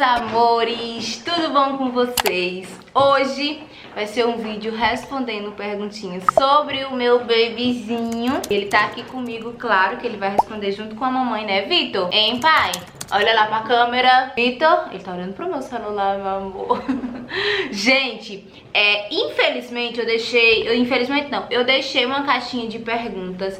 amores, tudo bom com vocês? Hoje vai ser um vídeo respondendo perguntinhas sobre o meu bebezinho. Ele tá aqui comigo, claro que ele vai responder junto com a mamãe, né, Vitor? Hein, pai? Olha lá pra câmera. Vitor, ele tá olhando pro meu celular, meu amor. Gente, infelizmente eu deixei uma caixinha de perguntas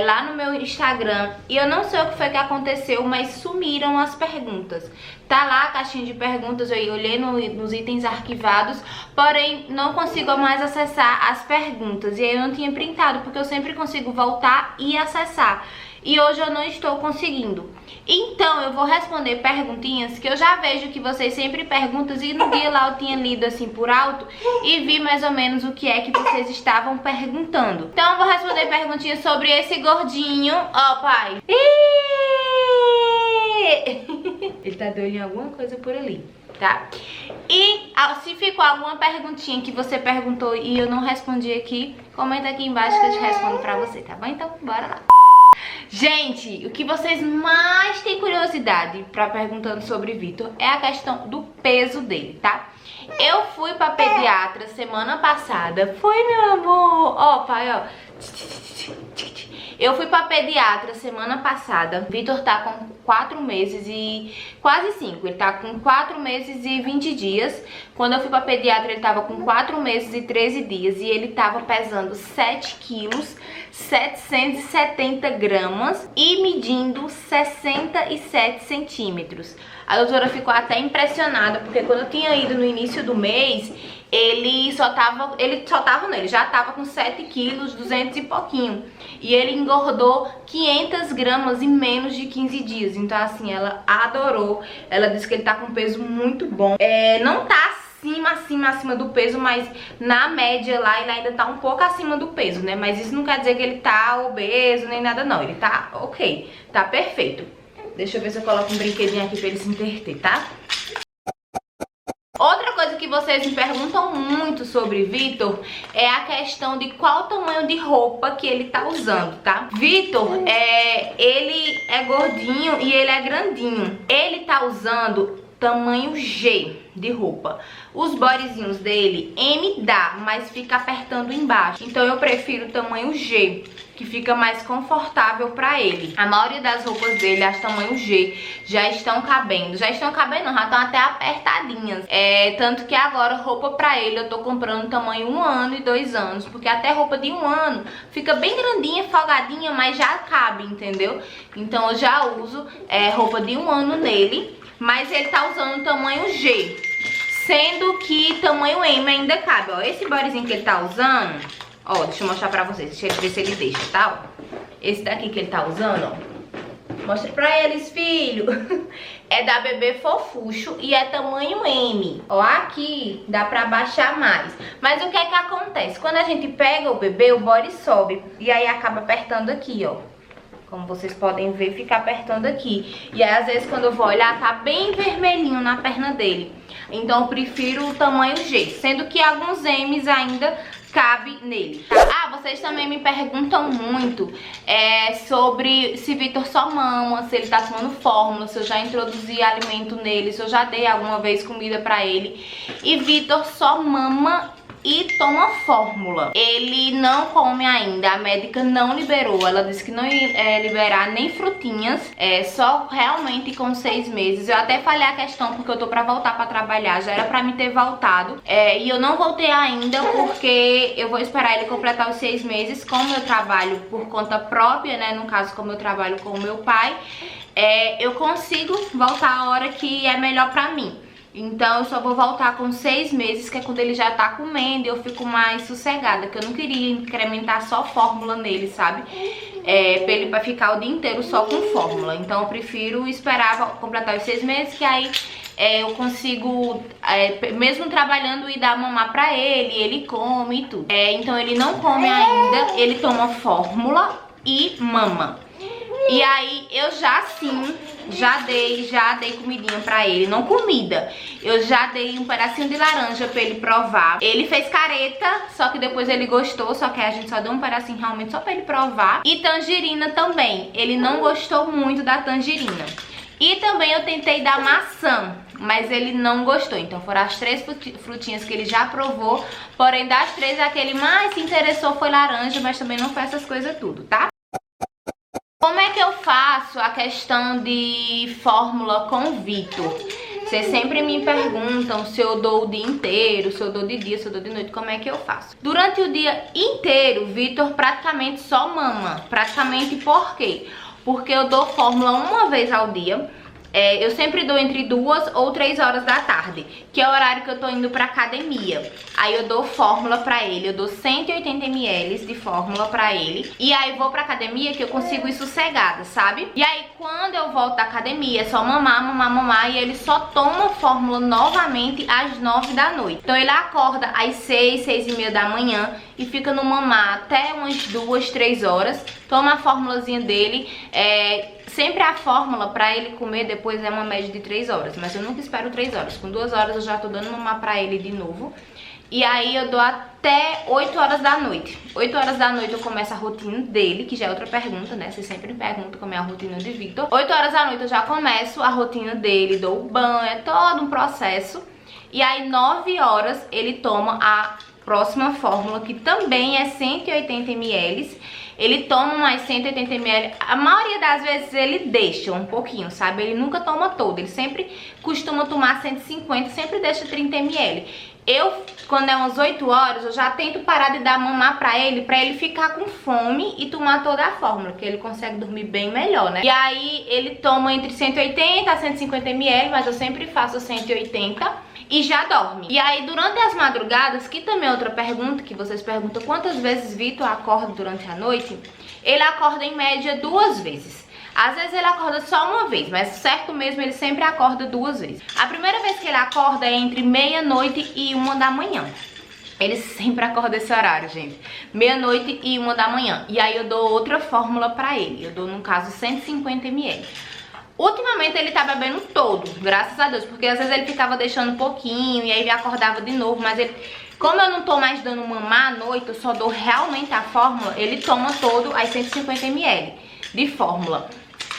lá no meu Instagram. E eu não sei o que foi que aconteceu, mas sumiram as perguntas. Tá lá a caixinha de perguntas, eu olhei nos itens arquivados, porém não consigo mais acessar as perguntas. E aí eu não tinha printado, porque eu sempre consigo voltar e acessar. E hoje eu não estou conseguindo. Então eu vou responder perguntinhas que eu já vejo que vocês sempre perguntam. E no dia lá eu tinha lido assim por alto e vi mais ou menos o que é que vocês estavam perguntando. Então eu vou responder perguntinhas sobre esse gordinho. Ó, pai. Ele tá de olho em alguma coisa por ali, tá? E se ficou alguma perguntinha que você perguntou e eu não respondi aqui, comenta aqui embaixo que eu te respondo pra você, tá bom? Então bora lá. Gente, o que vocês mais têm curiosidade pra perguntando sobre Vitor é a questão do peso dele, tá? Eu fui pra pediatra semana passada. Foi, meu amor? Ó, pai, ó. Eu fui pra pediatra semana passada. Vitor tá com 4 meses e quase 5. Ele tá com 4 meses e 20 dias. Quando eu fui pra pediatra, ele tava com 4 meses e 13 dias. E ele tava pesando 7 quilos, 770 gramas e medindo 67 centímetros. A doutora ficou até impressionada, porque quando eu tinha ido no início do mês, ele já tava com 7 quilos, 200 e pouquinho. E ele engordou 500 gramas em menos de 15 dias. Então assim, ela adorou. Ela disse que ele tá com peso muito bom. Não tá acima do peso, mas na média lá ele ainda tá um pouco acima do peso, né? Mas isso não quer dizer que ele tá obeso nem nada não. Ele tá ok, tá perfeito. Deixa eu ver se eu coloco um brinquedinho aqui pra ele se entreter, tá? Outra coisa que vocês me perguntam muito sobre Vitor é a questão de qual tamanho de roupa que ele tá usando, tá? Vitor, ele é gordinho e ele é grandinho. Ele tá usando tamanho G de roupa. Os bodyzinhos dele, M dá, mas fica apertando embaixo. Então eu prefiro o tamanho G, que fica mais confortável pra ele. A maioria das roupas dele, as tamanho G, já estão cabendo. Não, já estão até apertadinhas. Tanto que agora roupa pra ele eu tô comprando tamanho 1 ano e 2 anos. Porque até roupa de 1 ano fica bem grandinha, folgadinha, mas já cabe, entendeu? Então eu já uso roupa de 1 ano nele. Mas ele tá usando o tamanho G, sendo que tamanho M ainda cabe, ó. Esse bodyzinho que ele tá usando, ó, deixa eu mostrar pra vocês, deixa eu ver se ele deixa, tá, ó. Esse daqui que ele tá usando, ó, mostra pra eles, filho. É da Bebê Fofuxo e é tamanho M. Ó, aqui dá pra baixar mais. Mas o que é que acontece? Quando a gente pega o bebê, o body sobe e aí acaba apertando aqui, ó. Como vocês podem ver, fica apertando aqui. E aí, às vezes, quando eu vou olhar, tá bem vermelhinho na perna dele. Então, eu prefiro o tamanho G. Sendo que alguns M's ainda cabe nele, tá? Ah, vocês também me perguntam muito sobre se Vitor só mama, se ele tá tomando fórmula, se eu já introduzi alimento nele, se eu já dei alguma vez comida pra ele. E Vitor só mama e toma fórmula. Ele não come ainda, a médica não liberou. Ela disse que não ia liberar nem frutinhas, só realmente com 6 meses. Eu até falei a questão porque eu tô pra voltar pra trabalhar, já era pra me ter voltado, e eu não voltei ainda porque eu vou esperar ele completar os 6 meses. Como eu trabalho por conta própria, né, no caso como eu trabalho com o meu pai, eu consigo voltar a hora que é melhor pra mim. Então eu só vou voltar com 6 meses, que é quando ele já tá comendo e eu fico mais sossegada, que eu não queria incrementar só fórmula nele, sabe? Pra ele ficar o dia inteiro só com fórmula. Então eu prefiro esperar completar os 6 meses, que aí eu consigo, mesmo trabalhando, ir dar mamar pra ele come e tudo. Então ele não come ainda, ele toma fórmula e mama. E aí eu já dei comidinha pra ele, não comida. Eu já dei um pedacinho de laranja pra ele provar. Ele fez careta, só que depois ele gostou, só que a gente só deu um pedacinho realmente só pra ele provar. E tangerina também, ele não gostou muito da tangerina. E também eu tentei dar maçã, mas ele não gostou. Então foram as 3 frutinhas que ele já provou. Porém, das 3, a que ele mais se interessou foi laranja, mas também não foi essas coisas tudo, tá? Como é que eu faço a questão de fórmula com o Vitor? Vocês sempre me perguntam se eu dou o dia inteiro, se eu dou de dia, se eu dou de noite, como é que eu faço? Durante o dia inteiro, Vitor praticamente só mama. Praticamente por quê? Porque eu dou fórmula uma vez ao dia. Eu sempre dou entre 2 ou 3 horas da tarde, que é o horário que eu tô indo pra academia. Aí eu dou fórmula pra ele, eu dou 180 ml de fórmula pra ele. E aí vou pra academia que eu consigo ir sossegada, sabe? E aí quando eu volto da academia é só mamar, mamar, mamar. E ele só toma fórmula novamente às 9 da noite. Então ele acorda às 6, 6 e meia da manhã e fica no mamar até umas 2, 3 horas. Toma a fórmulazinha dele, sempre a fórmula pra ele comer depois é uma média de 3 horas. Mas eu nunca espero 3 horas. Com 2 horas eu já tô dando mamar pra ele de novo. E aí eu dou até 8 horas da noite. 8 horas da noite eu começo a rotina dele, que já é outra pergunta, né? Vocês sempre me perguntam como é a rotina de Vitor. 8 horas da noite eu já começo a rotina dele, dou o banho, é todo um processo. E aí 9 horas ele toma a próxima fórmula, que também é 180 ml. Ele toma mais 180 ml, a maioria das vezes ele deixa um pouquinho, sabe? Ele nunca toma todo, ele sempre costuma tomar 150, sempre deixa 30 ml. Quando é umas 8 horas, eu já tento parar de dar mamar pra ele ficar com fome e tomar toda a fórmula, que ele consegue dormir bem melhor, né? E aí ele toma entre 180 a 150 ml, mas eu sempre faço 180 e já dorme. E aí durante as madrugadas, que também é outra pergunta, que vocês perguntam quantas vezes Vitor acorda durante a noite, ele acorda em média 2 vezes. Às vezes ele acorda só uma vez, mas certo mesmo ele sempre acorda 2 vezes. A primeira vez que ele acorda é entre meia-noite e 1 da manhã. Ele sempre acorda esse horário, gente. Meia-noite e 1 da manhã. E aí eu dou outra fórmula pra ele. Eu dou, no caso, 150 ml. Ultimamente ele tá bebendo todo, graças a Deus, porque às vezes ele ficava deixando um pouquinho e aí ele acordava de novo, mas ele, como eu não tô mais dando mamar à noite, eu só dou realmente a fórmula, ele toma todo as 150 ml de fórmula.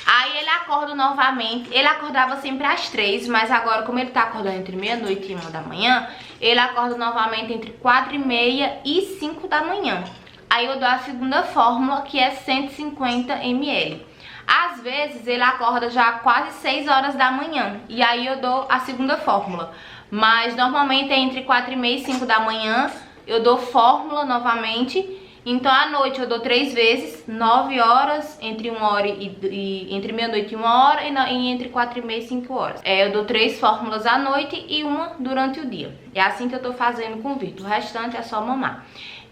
Aí ele acorda novamente, ele acordava sempre às 3, mas agora como ele tá acordando entre meia-noite e 1 da manhã, ele acorda novamente entre 4 e meia e 5 da manhã. Aí eu dou a segunda fórmula, que é 150 ml. Às vezes ele acorda já quase 6 horas da manhã, e aí eu dou a segunda fórmula. Mas normalmente é entre 4 e meia e 5 da manhã, eu dou fórmula novamente. Então à noite eu dou 3 vezes, 9 horas, entre 1 hora entre meia-noite e 1 hora, e entre 4 e meia e 5 horas. Eu dou 3 fórmulas à noite e uma durante o dia. É assim que eu tô fazendo com o Vitor, o restante é só mamar.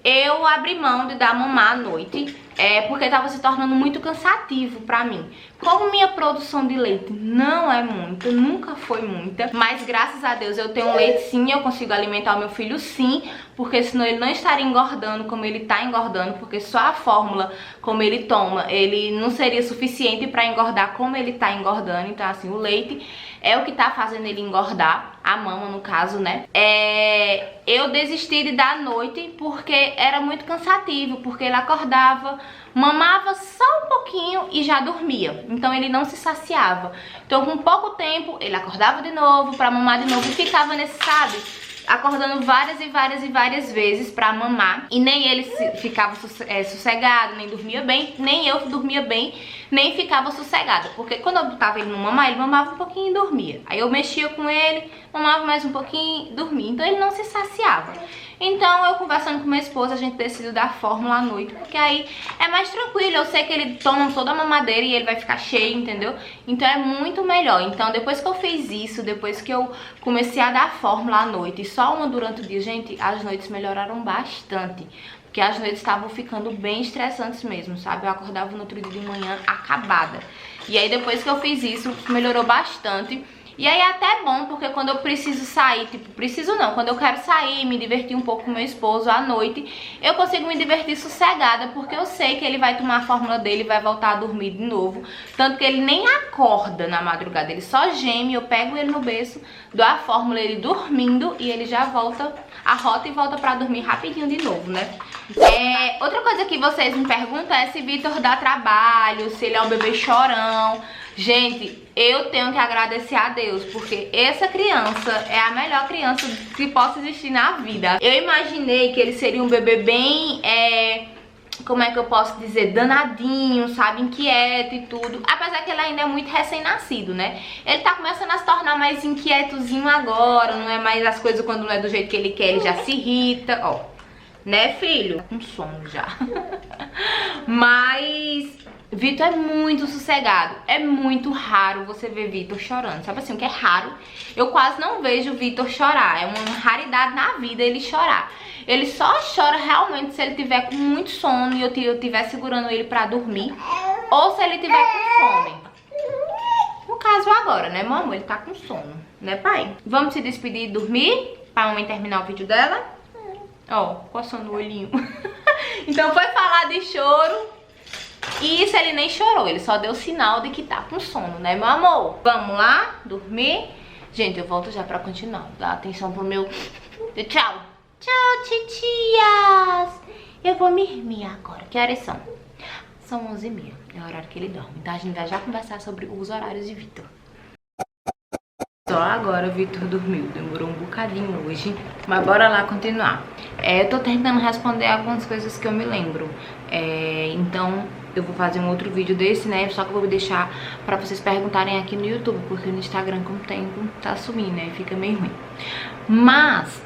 Eu abri mão de dar mamar à noite, porque estava se tornando muito cansativo pra mim. Como minha produção de leite não é muita, nunca foi muita, mas graças a Deus eu tenho leite sim, eu consigo alimentar o meu filho sim, porque senão ele não estaria engordando como ele tá engordando, porque só a fórmula como ele toma, ele não seria suficiente pra engordar como ele tá engordando. Então assim, o leite é o que tá fazendo ele engordar, a mama no caso, né? Eu desisti de dar à noite porque era muito cansativo, porque ele acordava, mamava só um pouquinho e já dormia. Então ele não se saciava. Então com pouco tempo ele acordava de novo pra mamar de novo e ficava nesse, sabe, acordando várias e várias vezes pra mamar. E nem ele ficava sossegado, nem dormia bem, nem eu dormia bem, nem ficava sossegada. Porque quando eu botava ele no mamar, ele mamava um pouquinho e dormia. Aí eu mexia com ele, mamava mais um pouquinho e dormia. Então ele não se saciava. Então eu conversando com meu esposo, a gente decidiu dar fórmula à noite, porque aí é mais tranquilo. Eu sei que ele toma toda a mamadeira e ele vai ficar cheio, entendeu? Então é muito melhor. Então depois que eu fiz isso, depois que eu comecei a dar fórmula à noite e só uma durante o dia, gente, as noites melhoraram bastante. Porque as noites estavam ficando bem estressantes mesmo, sabe? Eu acordava no outro dia de manhã acabada. E aí depois que eu fiz isso, melhorou bastante. E aí é até bom, porque quando eu preciso sair, quando eu quero sair, me divertir um pouco com meu esposo à noite, eu consigo me divertir sossegada, porque eu sei que ele vai tomar a fórmula dele e vai voltar a dormir de novo. Tanto que ele nem acorda na madrugada, ele só geme, eu pego ele no berço, dou a fórmula, ele dormindo, e ele já volta, arrota e volta pra dormir rapidinho de novo, né? Outra coisa que vocês me perguntam é se Vitor dá trabalho, se ele é um bebê chorão. Gente, eu tenho que agradecer a Deus, porque essa criança é a melhor criança que possa existir na vida. Eu imaginei que ele seria um bebê bem, como é que eu posso dizer, danadinho, sabe, inquieto e tudo. Apesar que ele ainda é muito recém-nascido, né? Ele tá começando a se tornar mais inquietozinho agora, não é mais as coisas quando não é do jeito que ele quer, ele já se irrita, ó. Né, filho? Tá com sono já. Mas Vitor é muito sossegado. É muito raro você ver Vitor chorando. Sabe assim, o que é raro? Eu quase não vejo Vitor chorar. É uma raridade na vida ele chorar. Ele só chora realmente se ele tiver com muito sono e eu estiver segurando ele pra dormir. Ou se ele tiver com fome. No caso agora, né, meu amor? Ele tá com sono, né, pai? Vamos se despedir e dormir? Pra mamãe terminar o vídeo dela? Ó, coçando o olhinho. Então foi falar de choro. E isso ele nem chorou, ele só deu sinal de que tá com sono, né, meu amor? Vamos lá, dormir? Gente, eu volto já pra continuar. Dá atenção pro meu... Tchau. Tchau, titias. Eu vou me dormir agora. Que horas são? São 11h30. É o horário que ele dorme. Então a gente vai já conversar sobre os horários de Vitor. Só agora o Vitor dormiu, demorou um bocadinho hoje, mas bora lá continuar. Eu tô tentando responder algumas coisas que eu me lembro, então eu vou fazer um outro vídeo desse, né, só que eu vou deixar pra vocês perguntarem aqui no YouTube, porque no Instagram com o tempo tá sumindo, né, fica meio ruim. Mas,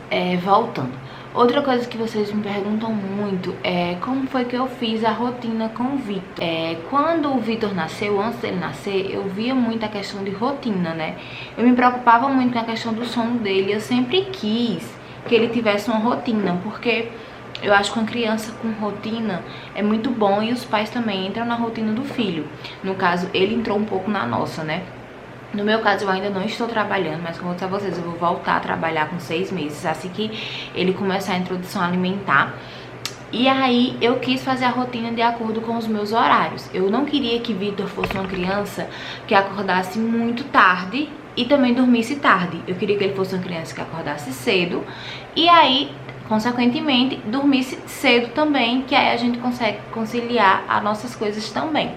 voltando. Outra coisa que vocês me perguntam muito é como foi que eu fiz a rotina com o Vitor. Quando o Vitor nasceu, antes dele nascer, eu via muito a questão de rotina, né? Eu me preocupava muito com a questão do sono dele. Eu sempre quis que ele tivesse uma rotina, porque eu acho que uma criança com rotina é muito bom e os pais também entram na rotina do filho. No caso, ele entrou um pouco na nossa, né? No meu caso, eu ainda não estou trabalhando, mas como eu vou dizer a vocês, eu vou voltar a trabalhar com 6 meses, assim que ele começar a introdução alimentar. E aí, eu quis fazer a rotina de acordo com os meus horários. Eu não queria que Vitor fosse uma criança que acordasse muito tarde e também dormisse tarde. Eu queria que ele fosse uma criança que acordasse cedo e aí, consequentemente, dormisse cedo também, que aí a gente consegue conciliar as nossas coisas também.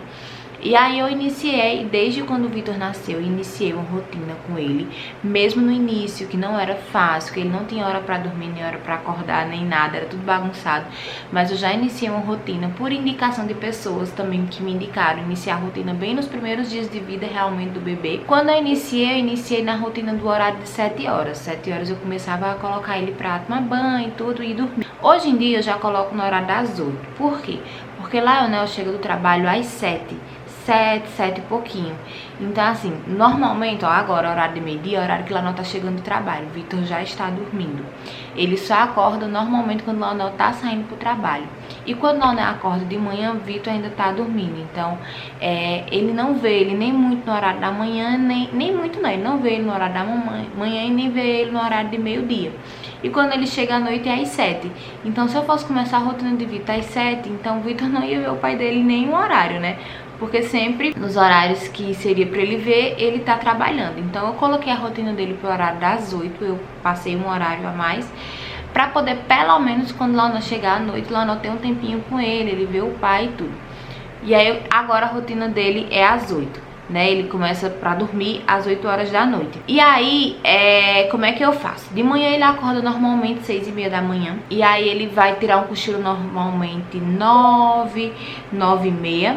E aí eu iniciei, desde quando o Vitor nasceu, eu iniciei uma rotina com ele, mesmo no início, que não era fácil, que ele não tinha hora pra dormir, nem hora pra acordar, nem nada, era tudo bagunçado. Mas eu já iniciei uma rotina por indicação de pessoas também que me indicaram, iniciar a rotina bem nos primeiros dias de vida realmente do bebê. Quando eu iniciei na rotina do horário de 7 horas. 7 horas eu começava a colocar ele pra tomar banho e tudo e dormir. Hoje em dia eu já coloco no horário das 8. Por quê? Porque Laionel chega do trabalho às 7 e pouquinho. Então assim, normalmente, ó, agora horário de meio-dia, horário que Laionel tá chegando do trabalho, o Vitor já está dormindo. Ele só acorda normalmente quando Laionel tá saindo pro trabalho. E quando Laionel acorda de manhã, o Vitor ainda tá dormindo. Então, ele não vê ele nem muito no horário da manhã, nem muito não. Ele não vê ele no horário da manhã e nem vê ele no horário de meio-dia. E quando ele chega à noite é às 7. Então, se eu fosse começar a rotina de Vitor às 7, então o Vitor não ia ver o pai dele em nenhum horário, né? Porque sempre nos horários que seria pra ele ver, ele tá trabalhando. Então eu coloquei a rotina dele pro horário das 8, eu passei um horário a mais, pra poder, pelo menos, quando Laionel chegar à noite, Laionel ter um tempinho com ele vê o pai e tudo. E aí, agora a rotina dele é às 8. Né, ele começa pra dormir às 8 horas da noite. E aí, como é que eu faço? De manhã ele acorda normalmente 6h30 da manhã. E aí ele vai tirar um cochilo normalmente 9, 9h30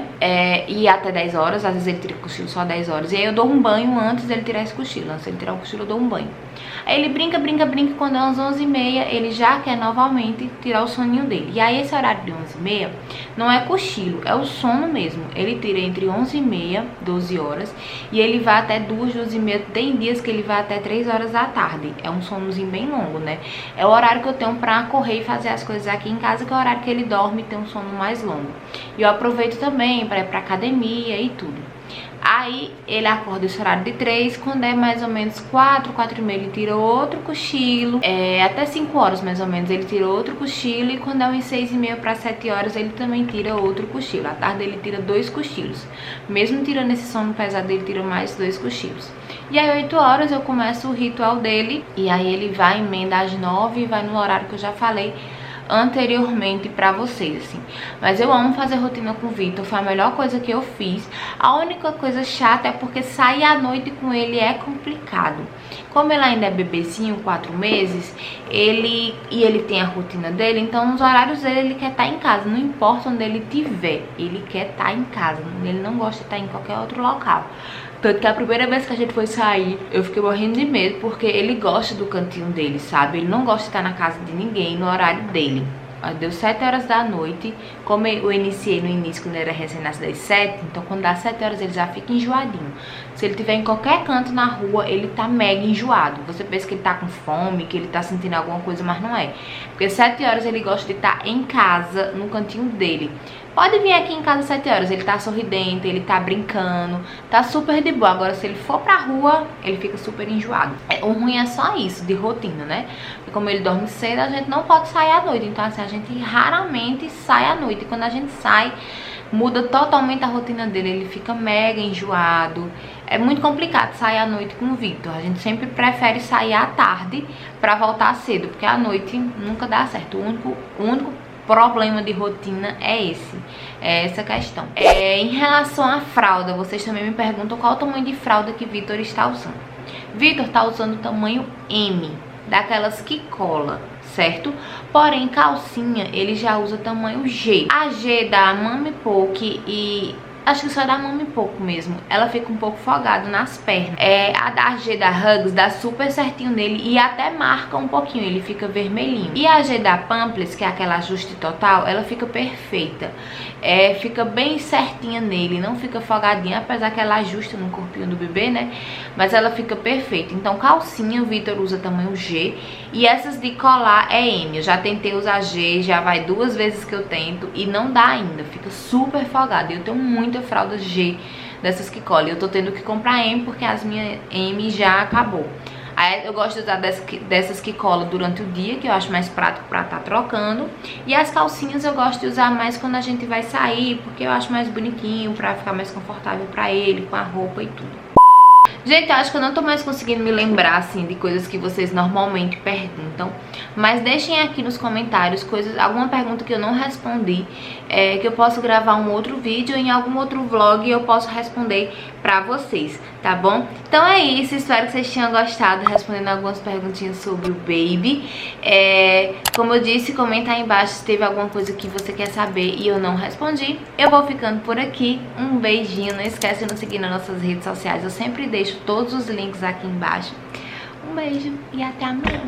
e até 10 horas. Às vezes ele tira cochilo só 10 horas. E aí eu dou um banho antes dele tirar esse cochilo. Antes dele tirar o cochilo eu dou um banho. Aí ele brinca. Quando é às 11h30 ele já quer novamente tirar o soninho dele. E aí esse horário de 11h30 não é cochilo, é o sono mesmo. Ele tira entre 11h30, 12 horas, e ele vai até 2, 2h30. Tem dias que ele vai até 3 horas da tarde. É um sonozinho bem longo, né? É o horário que eu tenho pra correr e fazer as coisas aqui em casa, que é o horário que ele dorme e tem um sono mais longo. E eu aproveito também pra ir pra academia e tudo. Aí ele acorda esse horário de 3, quando é mais ou menos 4, 4h30 ele tira outro cochilo, até 5 horas mais ou menos ele tira outro cochilo, e quando é umas 6h30 para 7 horas ele também tira outro cochilo. À tarde ele tira 2 cochilos, mesmo tirando esse sono pesado ele tira mais 2 cochilos. E aí 8 horas eu começo o ritual dele, e aí ele vai, emenda às 9 e vai no horário que eu já falei, anteriormente pra vocês, assim. Mas eu amo fazer rotina com o Vitor, foi a melhor coisa que eu fiz. A única coisa chata é porque sair à noite com ele é complicado. Como ele ainda é bebezinho, 4 meses, ele tem a rotina dele, então nos horários dele ele quer estar em casa, não importa onde ele estiver, ele quer estar em casa, ele não gosta de estar em qualquer outro local. Tanto que a primeira vez que a gente foi sair, eu fiquei morrendo de medo, porque ele gosta do cantinho dele, sabe? Ele não gosta de estar na casa de ninguém no horário dele. Deu 7 horas da noite, como eu iniciei no início quando ele era recém-nascido às 7, então quando dá 7 horas ele já fica enjoadinho. Se ele estiver em qualquer canto na rua, ele tá mega enjoado. Você pensa que ele tá com fome, que ele tá sentindo alguma coisa, mas não é. Porque 7 horas ele gosta de estar em casa, no cantinho dele. Pode vir aqui em casa às 7 horas, ele tá sorridente, ele tá brincando, tá super de boa. Agora, se ele for pra rua, ele fica super enjoado. O ruim é só isso, de rotina, né? Porque como ele dorme cedo, a gente não pode sair à noite. Então, assim, a gente raramente sai à noite. E quando a gente sai, muda totalmente a rotina dele, ele fica mega enjoado. É muito complicado sair à noite com o Vitor. A gente sempre prefere sair à tarde pra voltar cedo, porque à noite nunca dá certo. O único problema de rotina é essa questão. Em relação à fralda, vocês também me perguntam qual o tamanho de fralda que Vitor está usando. Vitor está usando o tamanho M, daquelas que cola, certo? Porém, calcinha ele já usa tamanho G. A G da Mami Poke e acho que só da Mami pouco mesmo. Ela fica um pouco folgada nas pernas. A da G da Hugs dá super certinho nele e até marca um pouquinho, ele fica vermelhinho. E a G da Pampers, que é aquela ajuste total, ela fica perfeita. Fica bem certinha nele, não fica folgadinha, apesar que ela ajusta no corpinho do bebê, né? Mas ela fica perfeita. Então, calcinha, o Vitor usa tamanho G. E essas de colar é M. Eu já tentei usar G, já vai 2 vezes que eu tento e não dá ainda. Fica super folgada. Eu tenho muita fralda G dessas que colam. Eu tô tendo que comprar M porque as minhas M já acabou. Aí eu gosto de usar dessas que colam durante o dia, que eu acho mais prático pra estar trocando. E as calcinhas eu gosto de usar mais quando a gente vai sair, porque eu acho mais bonitinho, pra ficar mais confortável pra ele, com a roupa e tudo. Gente, eu acho que eu não tô mais conseguindo me lembrar, assim, de coisas que vocês normalmente perguntam. Mas deixem aqui nos comentários alguma pergunta que eu não respondi, que eu posso gravar um outro vídeo, em algum outro vlog eu posso responder pra vocês, tá bom? Então é isso, espero que vocês tenham gostado, respondendo algumas perguntinhas sobre o baby. Como eu disse, comenta aí embaixo se teve alguma coisa que você quer saber e eu não respondi. Eu vou ficando por aqui, um beijinho, não esquece de nos seguir nas nossas redes sociais, eu sempre deixo todos os links aqui embaixo. Um beijo e até amanhã.